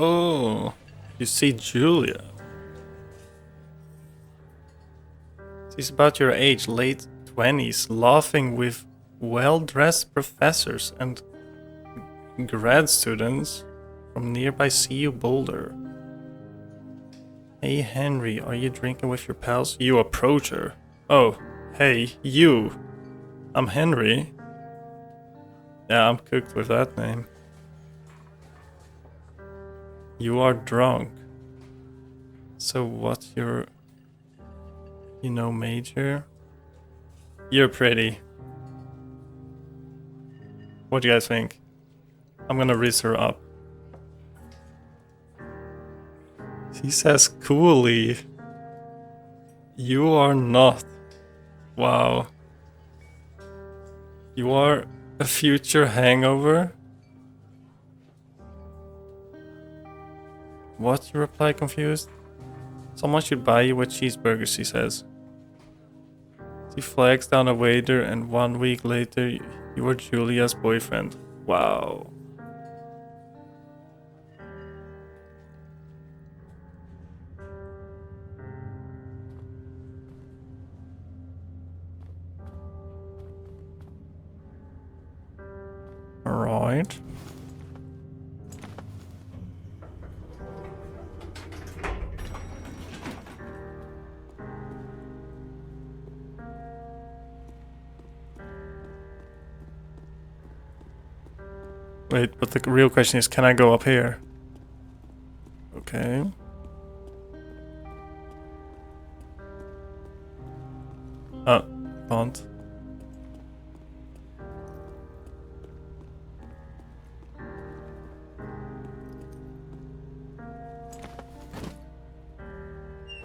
Oh, you see Julia. She's about your age, late 20s, laughing with well-dressed professors and grad students from nearby CU Boulder. Hey Henry, are you drinking with your pals? You approach her. Oh, hey, you. I'm Henry. Yeah, I'm cooked with that name. You are drunk. So what's your, major? You're pretty. What do you guys think? I'm gonna raise her up. She says coolly. You are not. Wow. You are a future hangover? What? You reply confused. Someone should buy you a cheeseburger, she says. She flags down a waiter and 1 week later you are Julia's boyfriend. Wow. Alright. Wait, but the real question is, can I go up here? Okay. Oh, can't.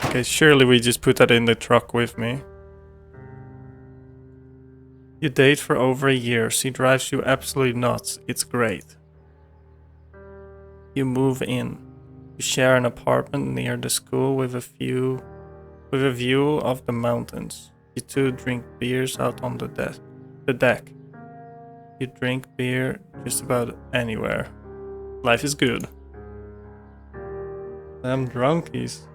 Okay, surely we just put that in the truck with me. You date for over a year. She drives you absolutely nuts. It's great. You move in. You share an apartment near the school with a view of the mountains. You two drink beers out on the deck. You drink beer just about anywhere. Life is good. Damn drunkies.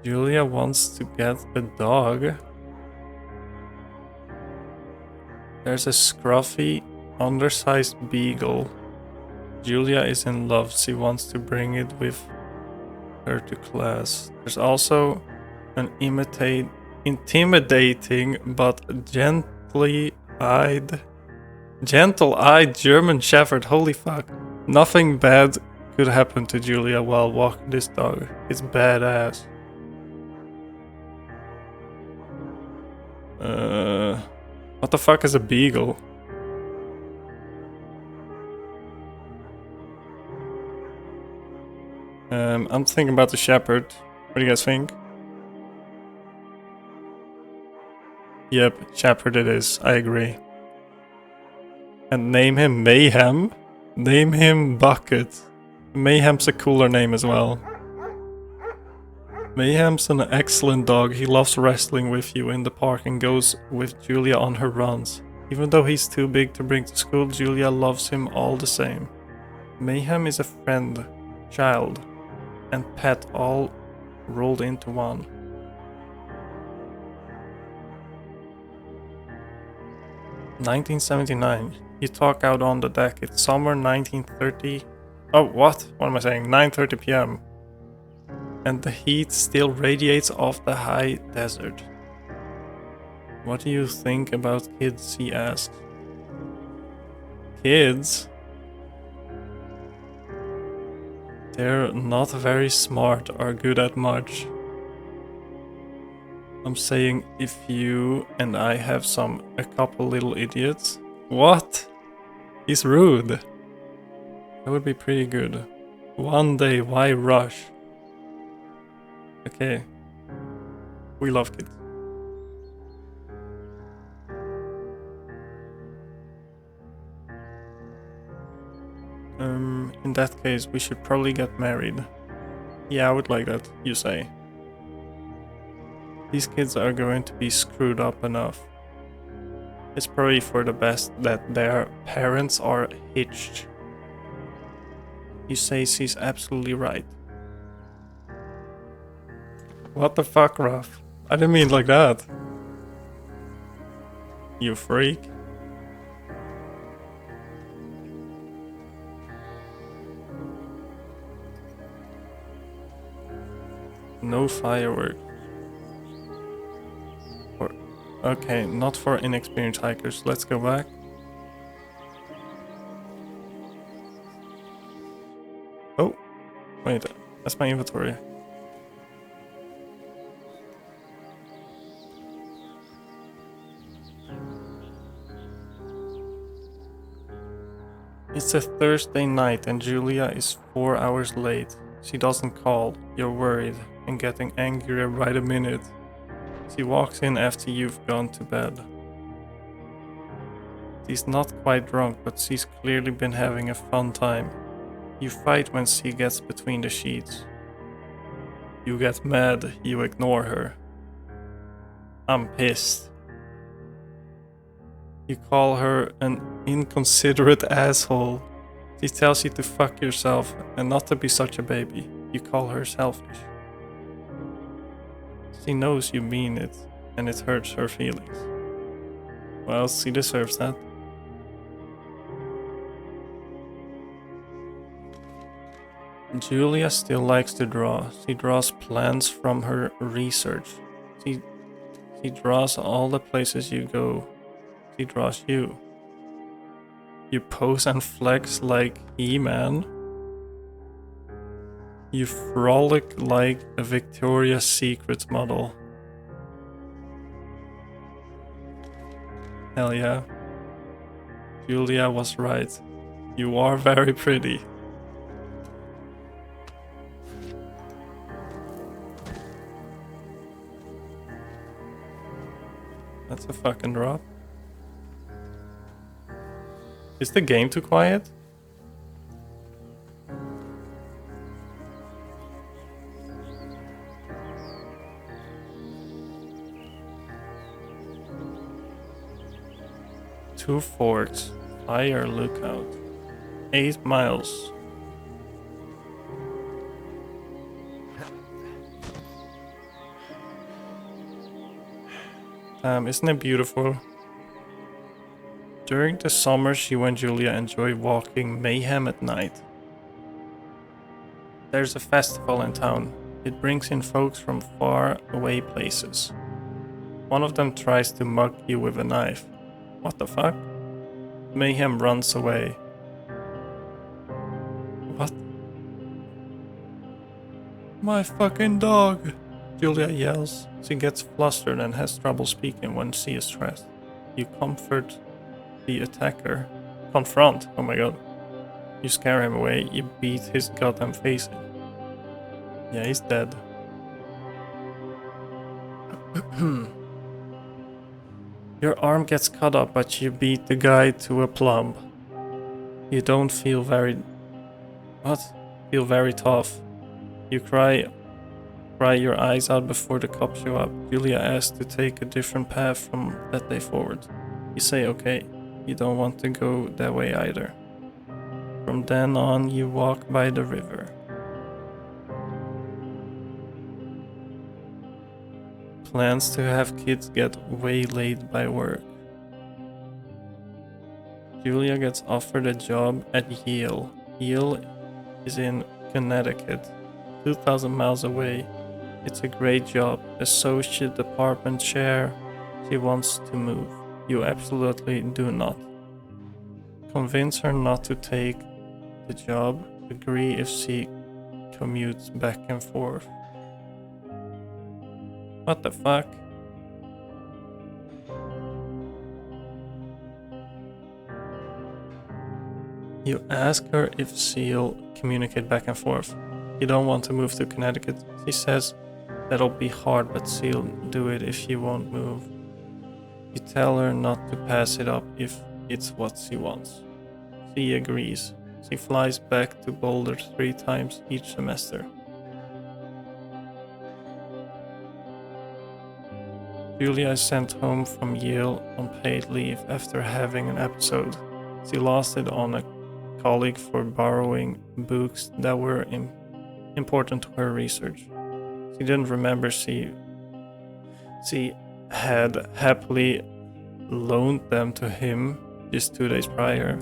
Julia wants to get a dog. There's a scruffy, undersized beagle. Julia is in love. She wants to bring it with her to class. There's also an intimidating but gentle-eyed German Shepherd. Holy fuck. Nothing bad could happen to Julia while walking this dog. It's badass. What the fuck is a beagle? I'm thinking about the shepherd. What do you guys think? Yep, shepherd it is. I agree. And name him Mayhem? Name him Bucket. Mayhem's a cooler name as well. Mayhem's an excellent dog. He loves wrestling with you in the park and goes with Julia on her runs. Even though he's too big to bring to school, Julia loves him all the same. Mayhem is a friend, child, and pet all rolled into one. "1979. You talk out on the deck. It's summer 1930. Oh, what? What am I saying? 9:30 p.m. And the heat still radiates off the high desert. What do you think about kids?" he asks. Kids? They're not very smart or good at much. I'm saying if you and I have a couple little idiots. What? He's rude. That would be pretty good. One day, why rush? Okay. We love kids. In that case, we should probably get married. Yeah, I would like that, you say. These kids are going to be screwed up enough. It's probably for the best that their parents are hitched. He says he's absolutely right. What the fuck, Ruff? I didn't mean it like that. You freak. No fireworks. Okay, not for inexperienced hikers. Let's go back. Oh, wait, that's my inventory. It's a Thursday night and Julia is 4 hours late. She doesn't call, you're worried, and getting angrier by the minute. She walks in after you've gone to bed. She's not quite drunk, but she's clearly been having a fun time. You fight when she gets between the sheets. You get mad, you ignore her. I'm pissed. You call her an inconsiderate asshole. She tells you to fuck yourself and not to be such a baby. You call her selfish. She knows you mean it, and it hurts her feelings. Well, she deserves that. Julia still likes to draw. She draws plans from her research. She draws all the places you go. She draws you. You pose and flex like He-Man. You frolic like a Victoria's Secret model. Hell yeah. Julia was right. You are very pretty. That's a fucking drop. Is the game too quiet? Two forts, fire lookout, 8 miles. Isn't it beautiful? During the summer, she and Julia enjoy walking Mayhem at night. There's a festival in town. It brings in folks from far away places. One of them tries to mug you with a knife. What the fuck? Mayhem runs away. What? My fucking dog! Julia yells. She gets flustered and has trouble speaking when she is stressed. You comfort the attacker. Confront, oh my god. You scare him away, you beat his goddamn face in. Yeah, he's dead. Your arm gets cut up, but you beat the guy to a plumb. You don't feel very... What? Feel very tough. You cry your eyes out before the cops show up. Julia asks to take a different path from that day forward. You say okay. You don't want to go that way either. From then on, you walk by the river. Plans to have kids get waylaid by work. Julia gets offered a job at Yale. Yale is in Connecticut, 2,000 miles away. It's a great job. Associate department chair. She wants to move. You absolutely do not. Convince her not to take the job. Agree if she commutes back and forth. What the fuck? You ask her if she'll communicate back and forth. You don't want to move to Connecticut. She says that'll be hard, but she'll do it if she won't move. You tell her not to pass it up if it's what she wants. She agrees. She flies back to Boulder 3 times each semester. Julia is sent home from Yale on paid leave after having an episode. She lost it on a colleague for borrowing books that were important to her research. She didn't remember she had happily loaned them to him just 2 days prior.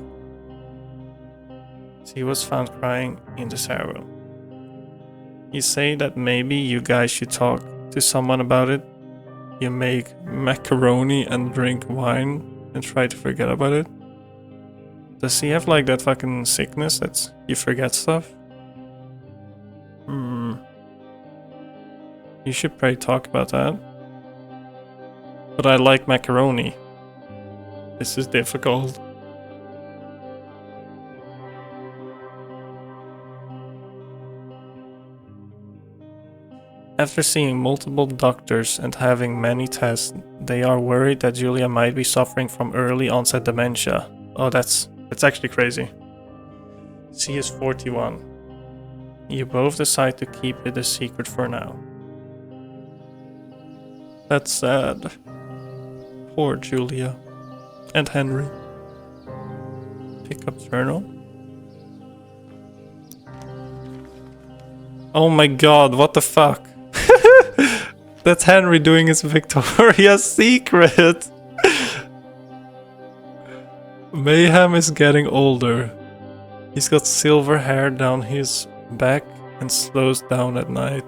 She was found crying in the stairwell. You say that maybe you guys should talk to someone about it. You make macaroni and drink wine and try to forget about it. Does he have like that fucking sickness that you forget stuff? You should probably talk about that. But I like macaroni. This is difficult. After seeing multiple doctors and having many tests, they are worried that Julia might be suffering from early onset dementia. Oh, that's actually crazy. She is 41. You both decide to keep it a secret for now. That's sad. Poor Julia. And Henry. Pick up journal. Oh my god, what the fuck? That's Henry doing his Victoria's Secret. Mayhem is getting older. He's got silver hair down his back and slows down at night.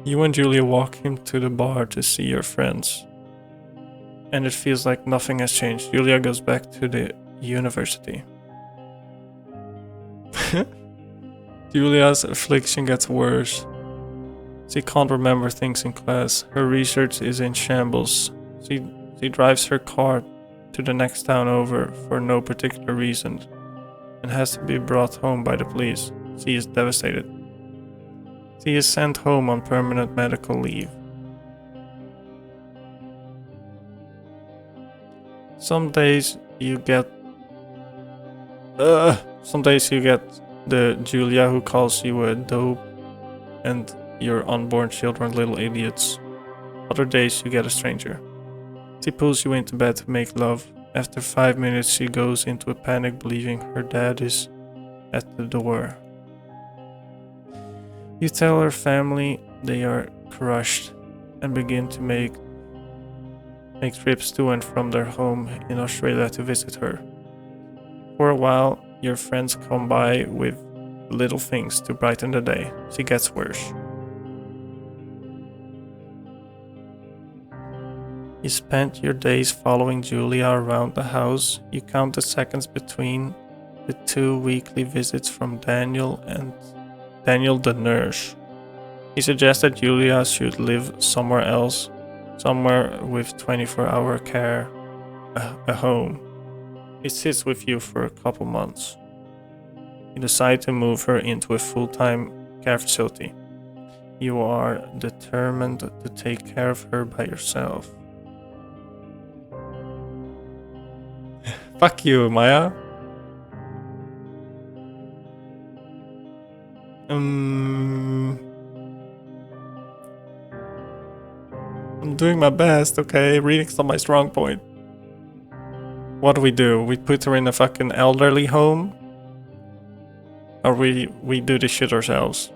You and Julia walk him to the bar to see your friends. And it feels like nothing has changed. Julia goes back to the university. Julia's affliction gets worse. She can't remember things in class. Her research is in shambles. She drives her car to the next town over for no particular reason and has to be brought home by the police. She is devastated. She is sent home on permanent medical leave. Some days you get the Julia who calls you a dope and your unborn children little idiots. Other days you get a stranger. She pulls you into bed to make love. After 5 minutes she goes into a panic believing her dad is at the door. You tell her family they are crushed and begin to make trips to and from their home in Australia to visit her. For a while, your friends come by with little things to brighten the day. She gets worse. You spent your days following Julia around the house. You count the seconds between the 2 weekly visits from Daniel the nurse. He suggests that Julia should live somewhere else, somewhere with 24-hour care, a home. He sits with you for a couple months. You decide to move her into a full-time care facility. You are determined to take care of her by yourself. Fuck you, Maya. I'm doing my best, okay? Reading's not my strong point. What do? We put her in a fucking elderly home? Or we do this shit ourselves?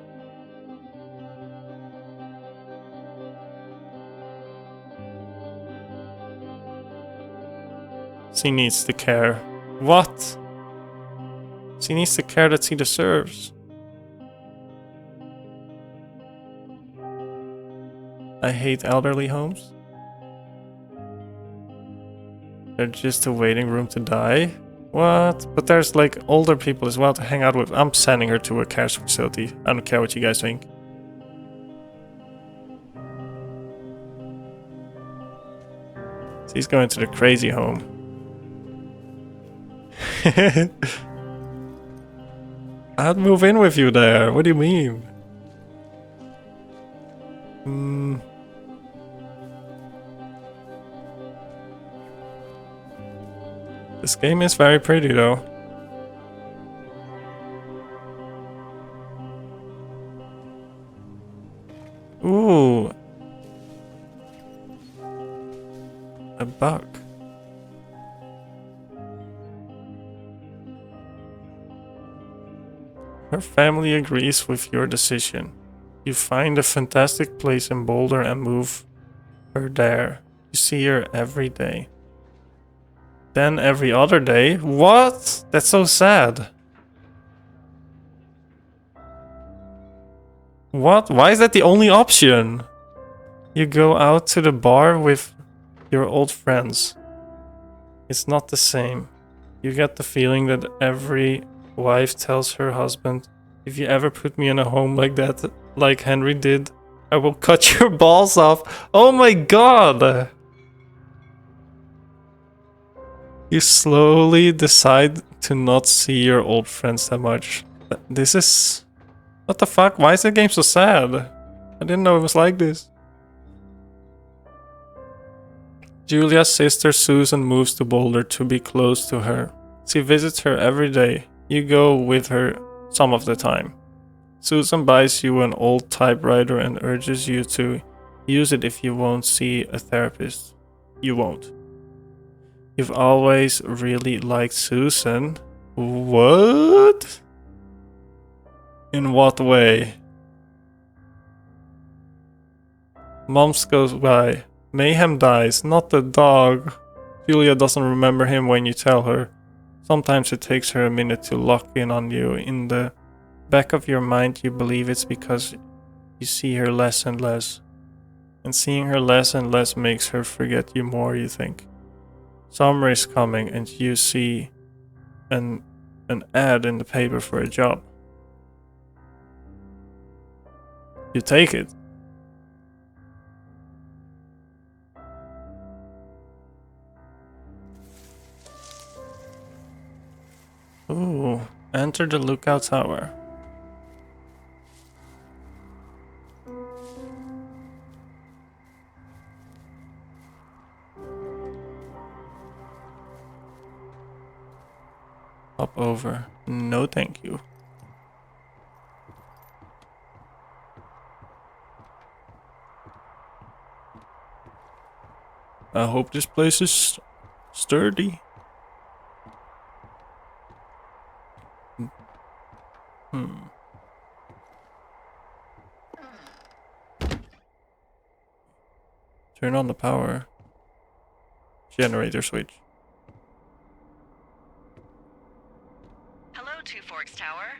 She needs the care. What? She needs the care that she deserves. I hate elderly homes. They're just a waiting room to die? What? But there's like older people as well to hang out with. I'm sending her to a care facility. I don't care what you guys think. She's going to the crazy home. I'd move in with you there. What do you mean? This game is very pretty though. Ooh. A buck. Her family agrees with your decision. You find a fantastic place in Boulder and move her there. You see her every day. Then every other day? What? That's so sad. What? Why is that the only option? You go out to the bar with your old friends. It's not the same. You get the feeling that every wife tells her husband, if you ever put me in a home like that, like Henry did, I will cut your balls off. Oh my god! You slowly decide to not see your old friends that much. This is... What the fuck? Why is the game so sad? I didn't know it was like this. Julia's sister Susan moves to Boulder to be close to her. She visits her every day. You go with her some of the time. Susan buys you an old typewriter and urges you to use it if you won't see a therapist. You won't. You've always really liked Susan. What? In what way? Months goes by. Mayhem dies, not the dog. Julia doesn't remember him when you tell her. Sometimes it takes her a minute to lock in on you. In the back of your mind, you believe it's because you see her less and less. And seeing her less and less makes her forget you more, you think. Summer is coming and you see an ad in the paper for a job. You take it. Ooh, enter the lookout tower. Hop over. No thank you. I hope this place is sturdy. Turn on the power. Generator switch. Hello, Two Forks Tower.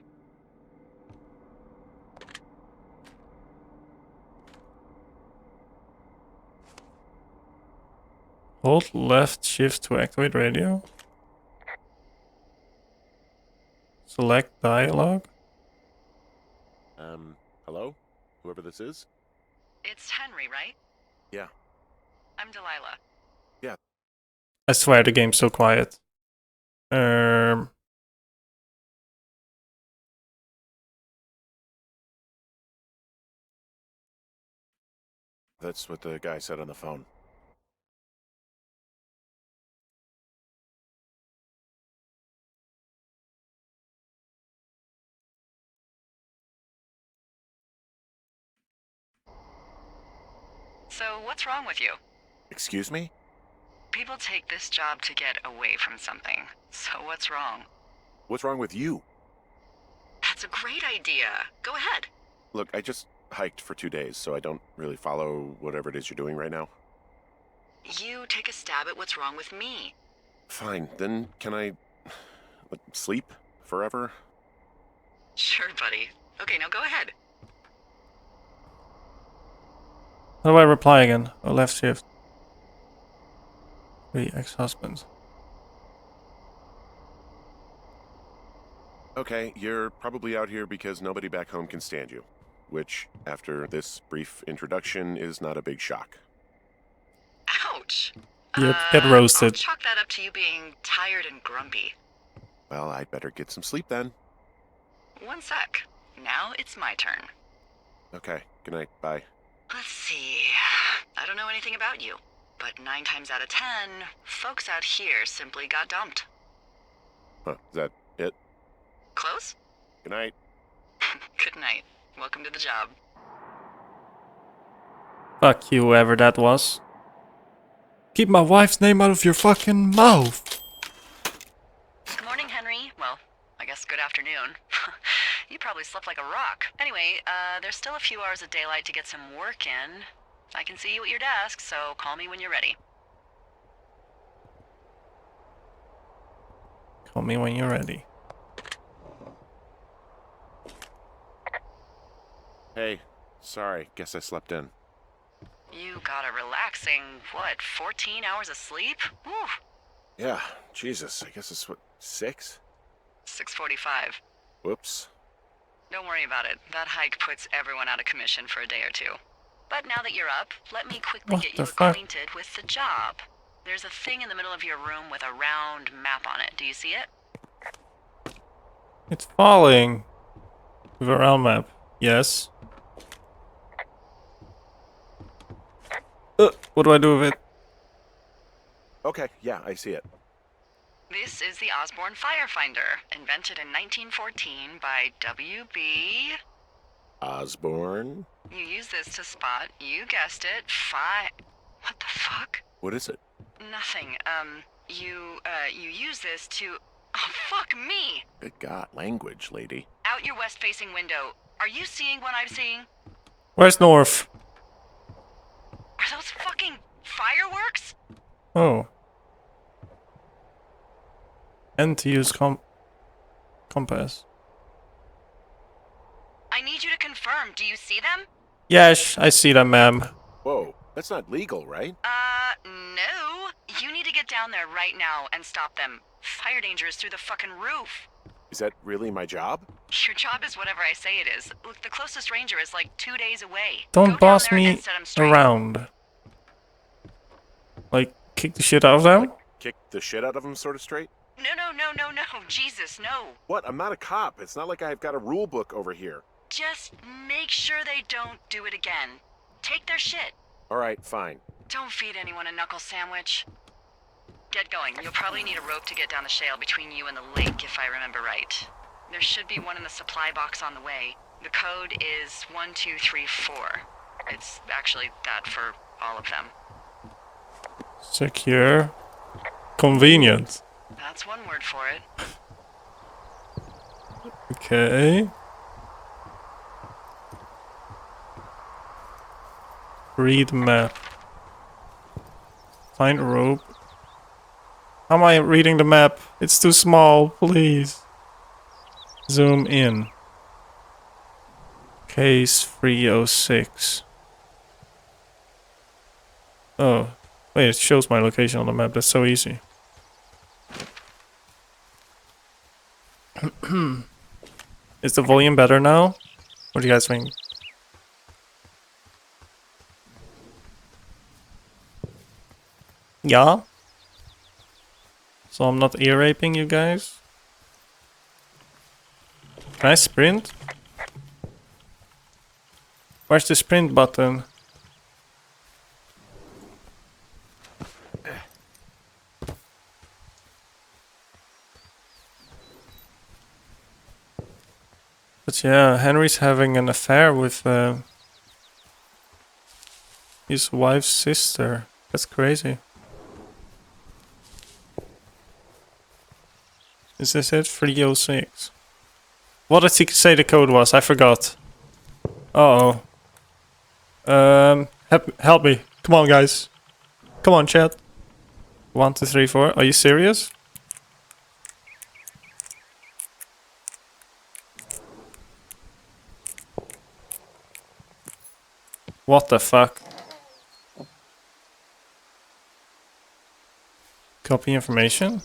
Hold left shift to activate radio. Select dialogue. Hello? Whoever this is? It's Henry, right? Yeah. I'm Delilah. Yeah. I swear the game's so quiet. That's what the guy said on the phone. So, what's wrong with you? Excuse me? People take this job to get away from something. So, what's wrong? What's wrong with you? That's a great idea. Go ahead. Look, I just hiked for 2 days, so I don't really follow whatever it is you're doing right now. You take a stab at what's wrong with me. Fine, then can I... sleep? Forever? Sure, buddy. Okay, now go ahead. How do I reply again? Oh, left shift. The ex-husband. Okay, you're probably out here because nobody back home can stand you. Which, after this brief introduction, is not a big shock. Ouch. Yep, get roasted. I'll chalk that up to you being tired and grumpy. Well, I'd better get some sleep then. One sec. Now it's my turn. Okay, good night, bye. Let's see. I don't know anything about you, but 9 times out of 10, folks out here simply got dumped. Huh, is that it? Close? Good night. Good night. Welcome to the job. Fuck you, whoever that was. Keep my wife's name out of your fucking mouth. Good morning, Henry. Well, I guess good afternoon. You probably slept like a rock. Anyway, there's still a few hours of daylight to get some work in. I can see you at your desk, so call me when you're ready. Call me when you're ready. Hey, sorry. Guess I slept in. You got a relaxing, 14 hours of sleep? Whew. Yeah, Jesus. I guess it's 6? 6:45. Whoops. Don't worry about it. That hike puts everyone out of commission for a day or two. But now that you're up, let me quickly What get the you fuck? acquainted with the job. There's a thing in the middle of your room with a round map on it. Do you see it? It's falling. With a round map. Yes. What do I do with it? Okay, yeah, I see it. This is the Osborne Firefinder, invented in 1914 by W.B. Osborne? You use this to spot, you guessed it, What the fuck? What is it? Nothing. You use this to... Oh, fuck me! Good God, language, lady. Out your west-facing window. Are you seeing what I'm seeing? Where's North? Are those fucking fireworks? Oh. And to use compass. I need you to confirm. Do you see them? Yes, I see that, ma'am. Whoa, that's not legal, right? No. You need to get down there right now and stop them. Fire danger is through the fucking roof. Is that really my job? Your job is whatever I say it is. Look, the closest ranger is like 2 days away. Don't Go down boss there me and set 'em straight. around. Like, kick the shit out of them? Kick the shit out of them sort of straight? No. Jesus, no. What? I'm not a cop. It's not like I've got a rule book over here. Just make sure they don't do it again. Take their shit. All right, fine. Don't feed anyone a knuckle sandwich. Get going. You'll probably need a rope to get down the shale between you and the lake, if I remember right. There should be one in the supply box on the way. The code is 1234. It's actually that for all of them. Secure. Convenient. That's one word for it. Okay. Read map. Find a rope. How am I reading the map? It's too small, please. Zoom in. Case 306. Oh. Wait, it shows my location on the map. That's so easy. Is the volume better now? What do you guys think? Yeah? So I'm not ear raping you guys? Can I sprint? Where's the sprint button? But yeah, Henry's having an affair with his wife's sister. That's crazy. Is this it? 306. What did he say the code was? I forgot. Uh-oh. Help me. Come on, guys. Come on, chat. 1, 2, 3, 4. Are you serious? What the fuck? Copy information?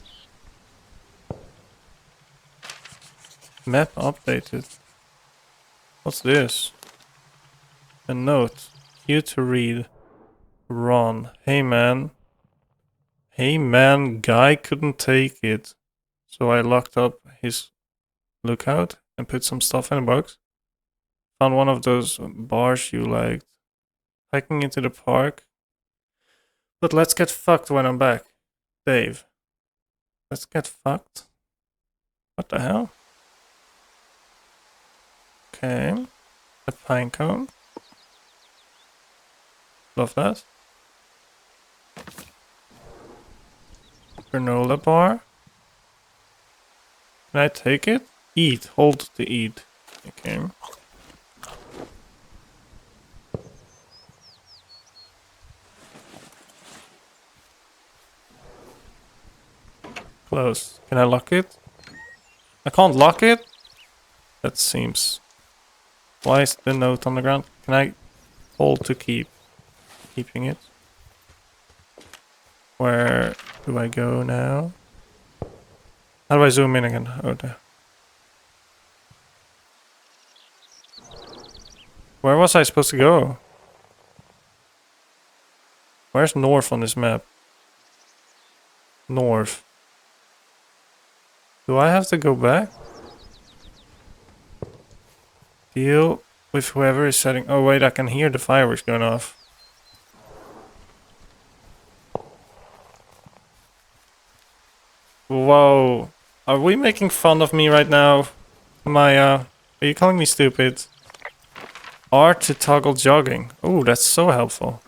Map updated. What's this? A note. Here to read. Ron. Hey man. Hey man, guy couldn't take it. So I locked up his lookout and put some stuff in a box. Found one of those bars you liked. Hiking into the park. But let's get fucked when I'm back. Dave. Let's get fucked. What the hell? Okay. A pine cone. Love that. Granola bar. Can I take it? Eat. Hold to eat. Okay. Close. Can I lock it? I can't lock it? That seems... Why is the note on the ground? Can I hold to keeping it? Where do I go now? How do I zoom in again? Oh, there. Where was I supposed to go? Where's north on this map? North. Do I have to go back? Deal with whoever is setting... Oh wait, I can hear the fireworks going off. Whoa. Are we making fun of me right now? Maya, are you calling me stupid? R to toggle jogging. Oh, that's so helpful.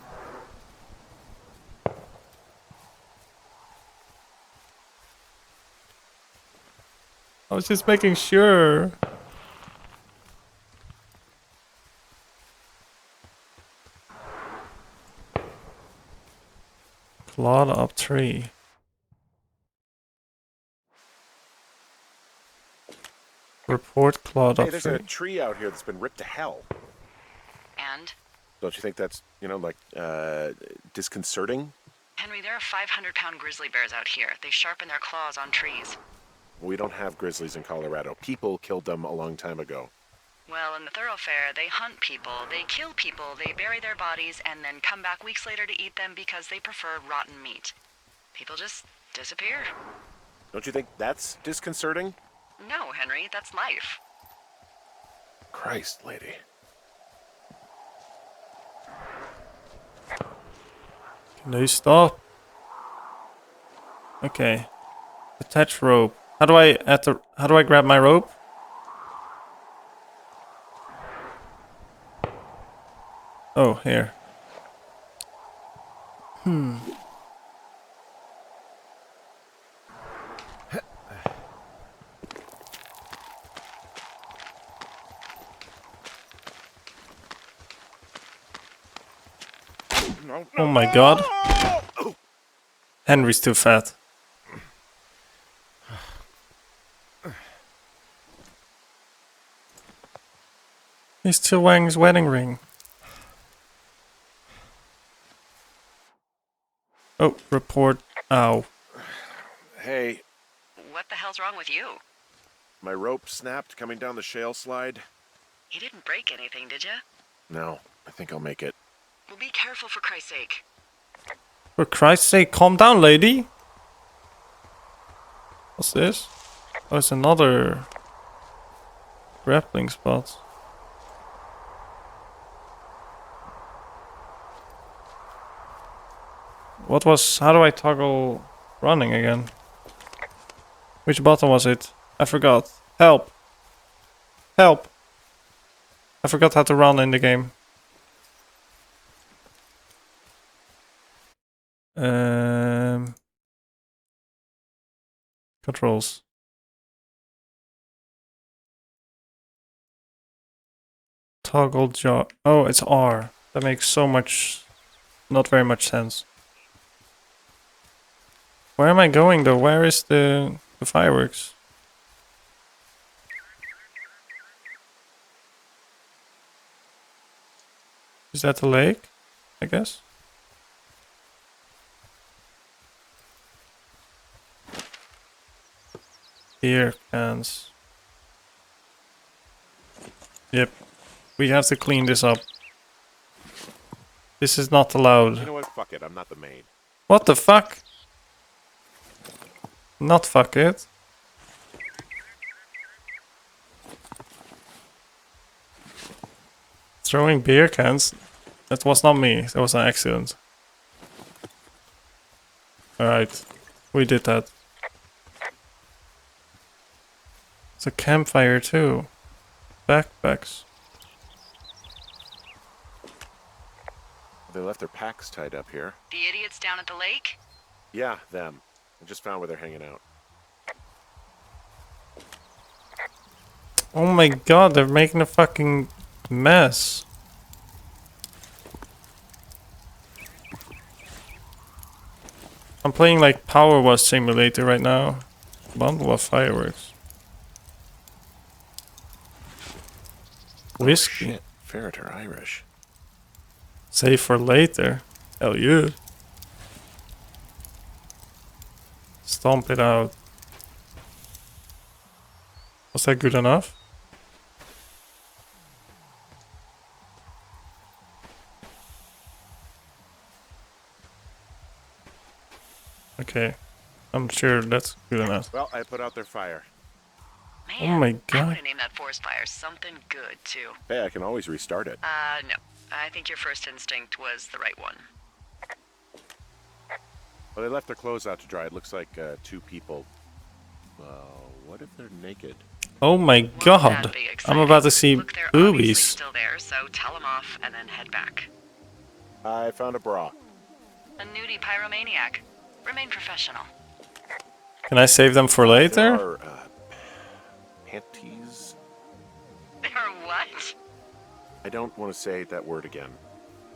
I was just making sure. Clawed up tree. Report clawed Hey, up there's tree. a tree out here that's been ripped to hell. And? Don't you think that's, disconcerting? Henry, there are 500-pound grizzly bears out here. They sharpen their claws on trees. We don't have grizzlies in Colorado. People killed them a long time ago. Well, in the thoroughfare, they hunt people, they kill people, they bury their bodies, and then come back weeks later to eat them because they prefer rotten meat. People just disappear. Don't you think that's disconcerting? No, Henry, that's life. Christ, lady. Can you stop? Okay. Attach rope. How do I grab my rope? Oh, here. Oh my god. Henry's too fat. He's Wang's wedding ring. Oh, report. Ow. Hey, What the hell's wrong with you? my rope snapped coming down the shale slide. You didn't break anything, did you? No, I think I'll make it. Well, be careful for Christ's sake. For Christ's sake, calm down, lady. What's this? Oh, it's another grappling spot. How do I toggle running again? Which button was it? I forgot. Help. Help. I forgot how to run in the game. Controls. Toggle jog. Oh, it's R. That makes not very much sense. Where am I going though? Where is the fireworks? Is that the lake? I guess. Beer cans. Yep. We have to clean this up. This is not You allowed. know what? Fuck it. I'm not the main. What the fuck? Not fuck it. Throwing beer cans? That was not me. That was an accident. Alright. We did that. It's a campfire too. Backpacks. They left their packs tied up here. The idiots down at the lake? Yeah, them. I just found where they're hanging out. Oh my god, they're making a fucking mess. I'm playing like Firewatch Simulator right now. Bundle of fireworks. Whiskey. Oh, shit. Ferret are Irish. Save for later. Hell yeah. Stomp it out. Was that good enough? Okay. I'm sure that's good enough. Well, I put out their fire. Man, Oh my I god. would have named that forest fire something good, too. Hey, I can always restart it. No. I think your first instinct was the right one. Well, they left their clothes out to dry. It looks like 2 people. Well, what if they're naked? Oh my Won't god. that be I'm exciting? about to see Look, they're obviously boobies. still there, so tell them off and then head back. I found a bra. A nudie pyromaniac. Remain professional. Can I save them for There later? are panties. They're what? I don't want to say that word again.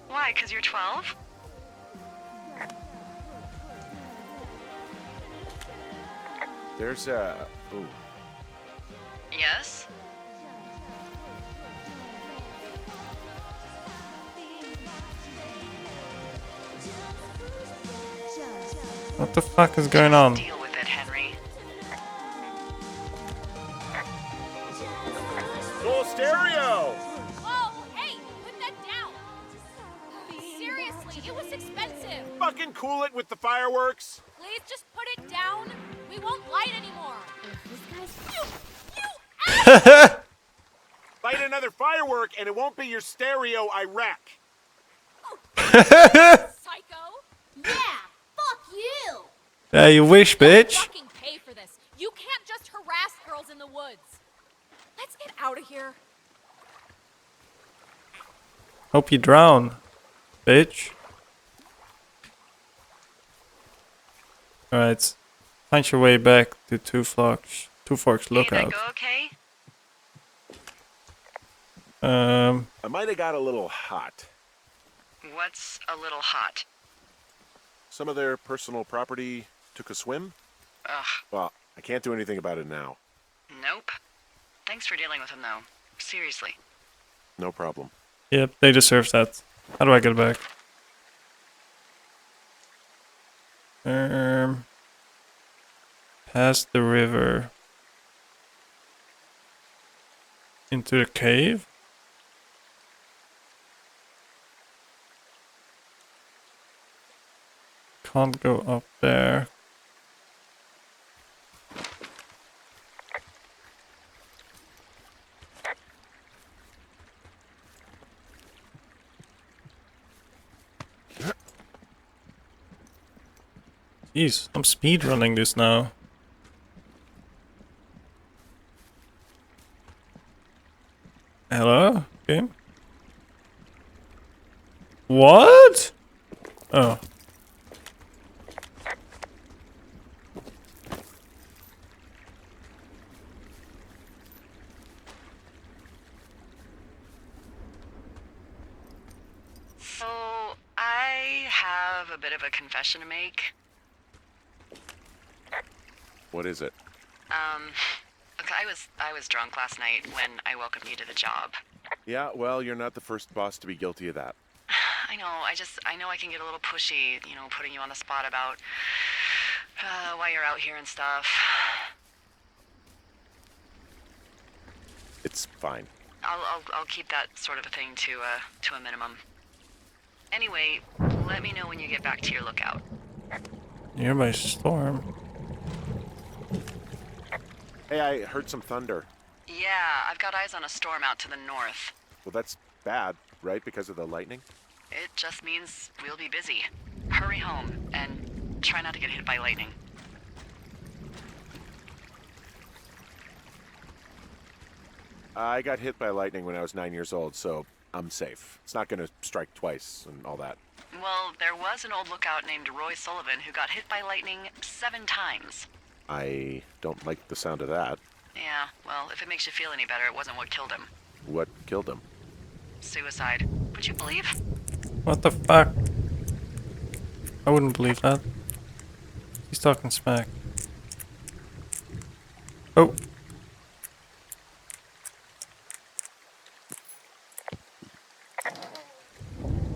Why, because you're 12? There's a. Ooh. Yes? What the fuck is going on? Deal with it, Henry. Full stereo! Whoa, hey, put that down. Seriously, it was expensive. Fucking cool it with the fireworks. Please just put it down. We won't light anymore. Light another firework and it won't be your stereo I wreck. Psycho. Yeah, fuck you. Yeah, you wish, bitch. Fucking pay for this. You can't just harass girls in the woods. Let's get out of here. Hope you drown, bitch. Alright. Find your way back to Two Forks Hey, that Lookout. go okay? I might have got a little hot. What's a little hot? Some of their personal property took a swim. Ugh, Well, I can't do anything about it now. nope. Thanks for dealing with him, though. Seriously. No problem. Yep, they deserve that. How do I get back? Past the river. Into the cave? Can't go up there. Jeez, I'm speedrunning this now. Hello? Game? What? Oh. So, I have a bit of a confession to make. What is it? Look, I was drunk last night when I welcomed you to the job. Yeah, well, you're not the first boss to be guilty of that. I know, I know I can get a little pushy, you know, putting you on the spot about why you're out here and stuff. It's fine. I'll keep that sort of a thing to a minimum. Anyway, let me know when you get back to your lookout. Nearby storm. Hey, I heard some thunder. Yeah, I've got eyes on a storm out to the north. Well, that's bad, right? Because of the lightning? It just means we'll be busy. Hurry home and try not to get hit by lightning. I got hit by lightning when I was 9 years old, so I'm safe. It's not going to strike twice and all that. Well, there was an old lookout named Roy Sullivan who got hit by lightning 7 times. I don't like the sound of that. Yeah, well, if it makes you feel any better, it wasn't what killed him. What killed him? Suicide. Would you believe? What the fuck? I wouldn't believe that. He's talking smack. Oh.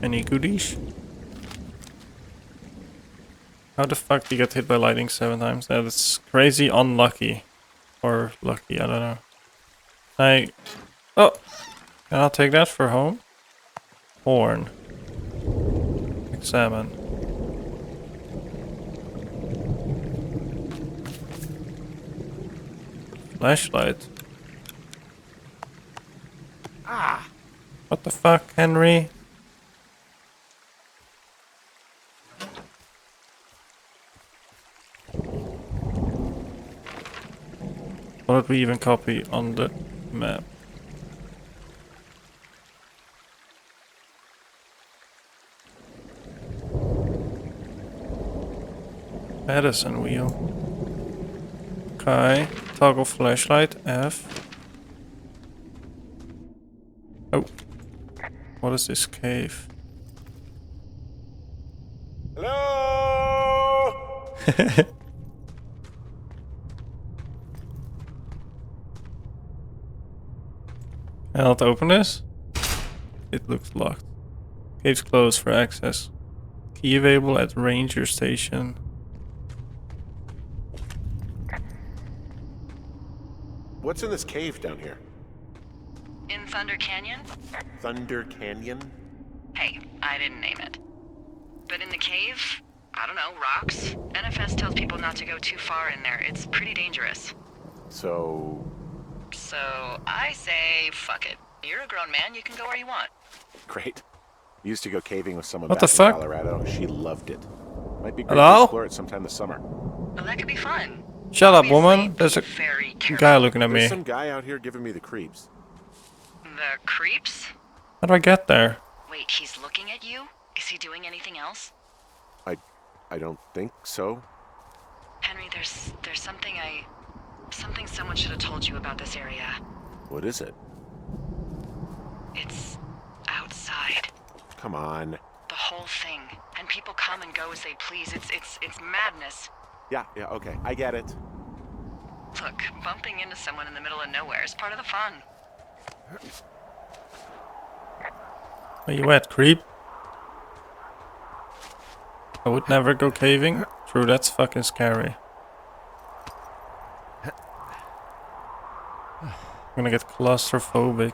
Any goodies? How the fuck did you get hit by lightning 7 times? That's crazy unlucky. Or lucky, I don't know. Oh! Can I take that for home? Horn. Examine. Flashlight. Ah! What the fuck, Henry? What did we even copy on the map? Medicine wheel. Okay. Toggle flashlight. F. Oh. What is this cave? Hello? Can I not open this? It looks locked. Cave's closed for access. Key available at ranger station. What's in this cave down here? In Thunder Canyon? Thunder Canyon? Hey, I didn't name it. But in the cave, I don't know, rocks. NFS tells people not to go too far in there. It's pretty dangerous. So... So I say, fuck it. You're a grown man, you can go where you want. Great. Used to go caving with someone What back the in fuck? Colorado. She loved it. Might be great Hello? to explore it sometime this summer. Well, that could be fun. Shut up, Obviously, woman. There's be a very careful. guy looking at There's me. some guy out here giving me the creeps. The creeps? How do I get there? Wait, he's looking at you? Is he doing anything else? I don't think so. Henry, there's something someone should have told you about this area. What is it? It's outside. Come on. The whole thing. And people come and go as they please. It's madness. Yeah, okay. I get it. Look, bumping into someone in the middle of nowhere is part of the fun. Where you at, creep? I would never go caving. True, that's fucking scary. I'm gonna get claustrophobic.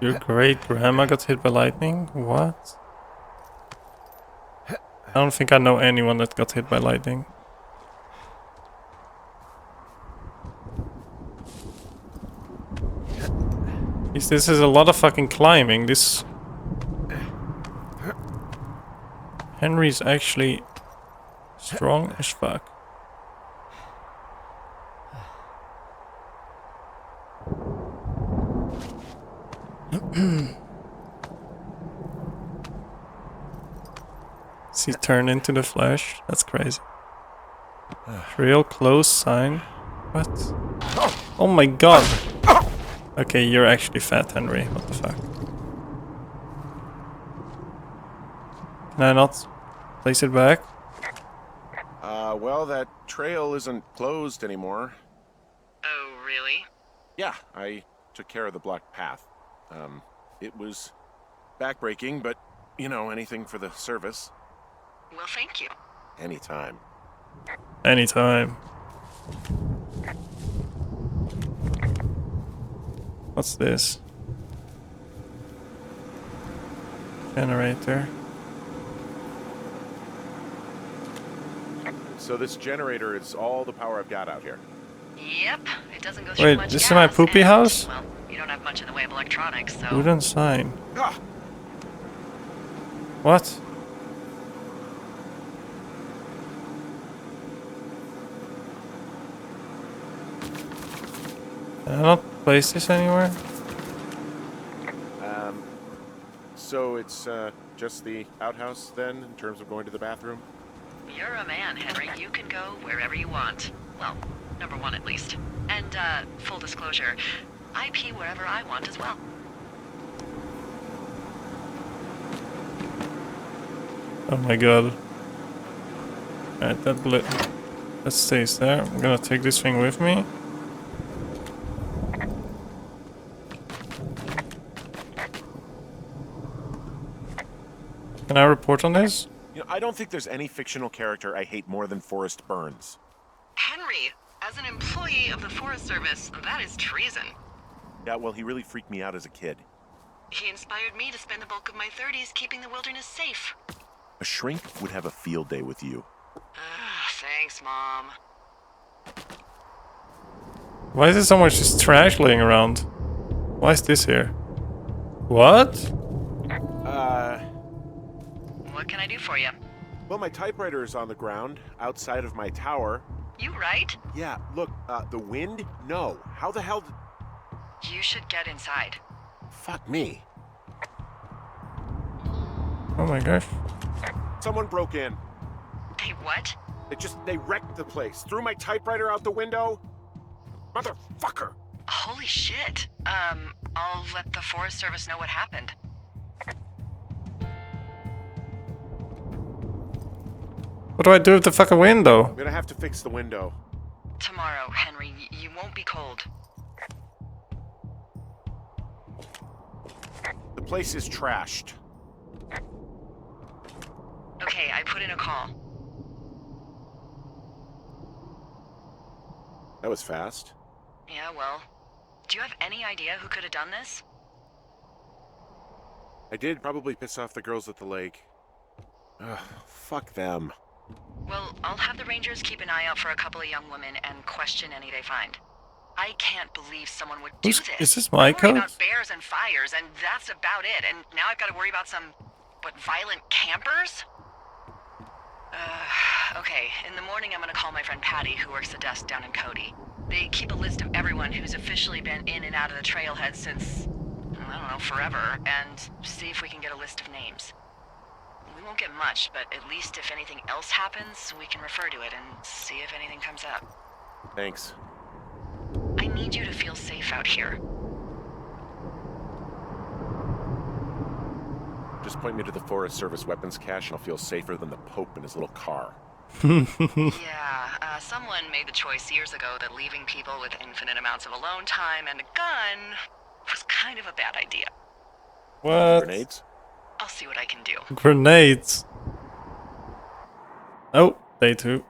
Your great grandma got hit by lightning? What? I don't think I know anyone that got hit by lightning. This is a lot of fucking climbing. This Henry's actually strong as fuck. Does he turn into the Flash? That's crazy. Real close sign. What? Oh my god! Okay, you're actually fat, Henry. What the fuck? Can I not place it back? Well, that trail isn't closed anymore. Oh, really? Yeah, I took care of the blocked path. It was backbreaking, but, you know, anything for the service. Well, thank you. Anytime. Anytime. What's this? Generator. So this generator is all the power I've got out here. Yep, it doesn't go through Wait, much this is gas, my poopy and, house? Well, you don't have much in the way of electronics, so... Wooden sign. Ah! What? Can I not place this anywhere? So it's just the outhouse then, in terms of going to the bathroom? You're a man, Henry. You can go wherever you want. Well, number one at least. And, full disclosure, I pee wherever I want as well. Oh my god. Alright, that stays there. I'm gonna take this thing with me. Can I report on this? You know, I don't think there's any fictional character I hate more than Forrest Burns. Henry, as an employee of the Forest Service, that is treason. Yeah, well, he really freaked me out as a kid. He inspired me to spend the bulk of my 30s keeping the wilderness safe. A shrink would have a field day with you. Thanks, Mom. Why is there so much just trash laying around? Why is this here? What? What can I do for you? Well, my typewriter is on the ground, outside of my tower. You right? Yeah, look, the wind? No. How the hell You should get inside. Fuck me. Oh my gosh. Someone broke in. Hey, what? They wrecked the place. Threw my typewriter out the window. Motherfucker. Holy shit. I'll let the Forest Service know what happened. What do I do with the fucking window? I'm gonna have to fix the window. Tomorrow, Henry, you won't be cold. The place is trashed. Okay, I put in a call. That was fast. Yeah, well, do you have any idea who could have done this? I did probably piss off the girls at the lake. Ugh, fuck them. Well, I'll have the Rangers keep an eye out for a couple of young women and question any they find. I can't believe someone would do this. Is this my I'm worried code? about bears and fires, and that's about it. And now I've got to worry about some, violent campers? Okay, in the morning I'm gonna call my friend Patty, who works the desk down in Cody. They keep a list of everyone who's officially been in and out of the trailhead since, I don't know, forever, and see if we can get a list of names. We won't get much, but at least if anything else happens, we can refer to it and see if anything comes up. Thanks. I need you to feel safe out here. Just point me to the Forest Service weapons cache and I'll feel safer than the Pope in his little car. Yeah, someone made the choice years ago that leaving people with infinite amounts of alone time and a gun was kind of a bad idea. What? Grenades? I'll see what I can do. Grenades. Oh, day 2.